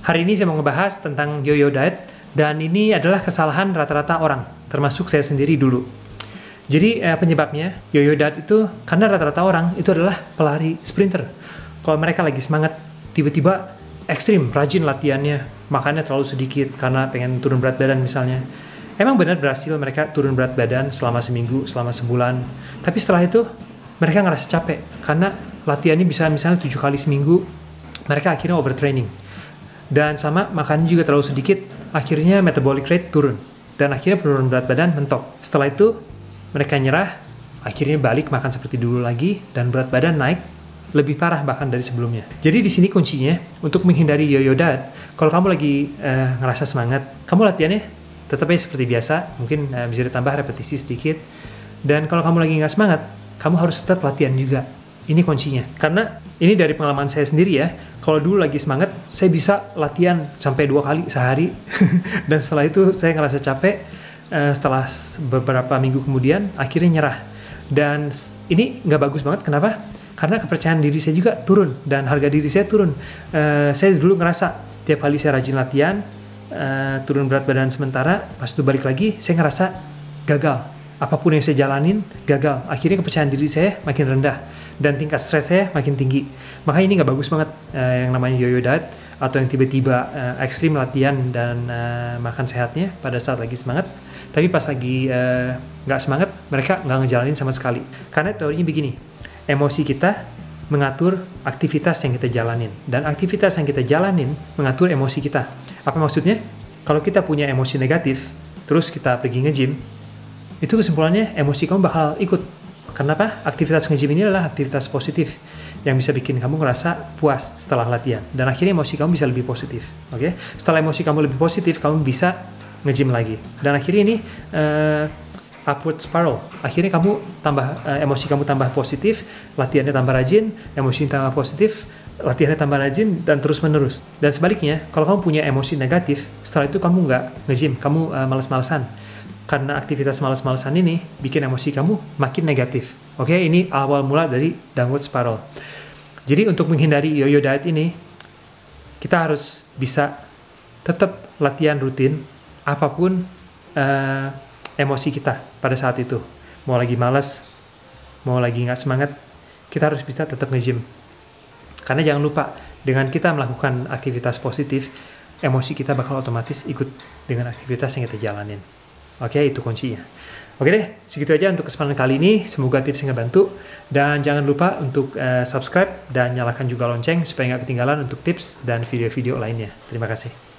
Hari ini saya mau ngebahas tentang yo-yo diet, dan ini adalah kesalahan rata-rata orang, termasuk saya sendiri dulu. Jadi penyebabnya yo-yo diet itu karena rata-rata orang itu adalah pelari sprinter. Kalau mereka lagi semangat, tiba-tiba ekstrim, rajin latihannya, makannya terlalu sedikit karena pengen turun berat badan misalnya. Emang benar berhasil mereka turun berat badan selama seminggu, selama sebulan. Tapi setelah itu mereka ngerasa capek karena latihannya bisa misalnya 7 kali seminggu, mereka akhirnya overtraining. Dan sama makannya juga terlalu sedikit, akhirnya metabolic rate turun. Dan akhirnya penurunan berat badan mentok. Setelah itu mereka nyerah, akhirnya balik makan seperti dulu lagi, dan berat badan naik lebih parah bahkan dari sebelumnya. Jadi di sini kuncinya untuk menghindari yo-yo diet. Kalau kamu lagi ngerasa semangat, kamu latihannya tetap aja seperti biasa, mungkin bisa ditambah repetisi sedikit. Dan kalau kamu lagi nggak semangat, kamu harus tetap latihan juga. Ini kuncinya. Karena ini dari pengalaman saya sendiri ya. Kalau dulu lagi semangat, saya bisa latihan sampai 2 kali sehari. Dan setelah itu saya ngerasa capek. Setelah beberapa minggu kemudian, akhirnya nyerah. Dan ini nggak bagus banget. Kenapa? Karena kepercayaan diri saya juga turun. Dan harga diri saya turun. Saya dulu ngerasa tiap kali saya rajin latihan, turun berat badan sementara, pas itu balik lagi, saya ngerasa gagal. Apapun yang saya jalanin, gagal. Akhirnya kepercayaan diri saya makin rendah. Dan tingkat stres saya makin tinggi. Makanya ini nggak bagus banget yang namanya yo-yo diet, atau yang tiba-tiba ekstrim latihan dan makan sehatnya pada saat lagi semangat, tapi pas lagi nggak semangat, mereka nggak ngejalanin sama sekali. Karena teorinya begini, emosi kita mengatur aktivitas yang kita jalanin, dan aktivitas yang kita jalanin mengatur emosi kita. Apa maksudnya? Kalau kita punya emosi negatif, terus kita pergi nge-gym, itu kesimpulannya emosi kamu bakal ikut. Kenapa? Aktivitas nge-gym ini adalah aktivitas positif yang bisa bikin kamu ngerasa puas setelah latihan, dan akhirnya emosi kamu bisa lebih positif. Oke? Setelah emosi kamu lebih positif, kamu bisa nge-gym lagi, dan akhirnya ini upward spiral. Akhirnya kamu emosi kamu tambah positif, latihannya tambah rajin, emosi tambah positif, latihannya tambah rajin, dan terus menerus. Dan sebaliknya, kalau kamu punya emosi negatif, setelah itu kamu nggak nge-gym, kamu males-malesan. Karena aktivitas males-malesan ini bikin emosi kamu makin negatif. Oke, ini awal mula dari downward spiral. Jadi untuk menghindari yo-yo diet ini, kita harus bisa tetap latihan rutin apapun emosi kita pada saat itu. Mau lagi malas, mau lagi nggak semangat, kita harus bisa tetap nge-gym. Karena jangan lupa, dengan kita melakukan aktivitas positif, emosi kita bakal otomatis ikut dengan aktivitas yang kita jalanin. Oke, itu kuncinya. Oke deh, segitu aja untuk kesempatan kali ini. Semoga tipsnya ngebantu. Dan jangan lupa untuk subscribe dan nyalakan juga lonceng supaya nggak ketinggalan untuk tips dan video-video lainnya. Terima kasih.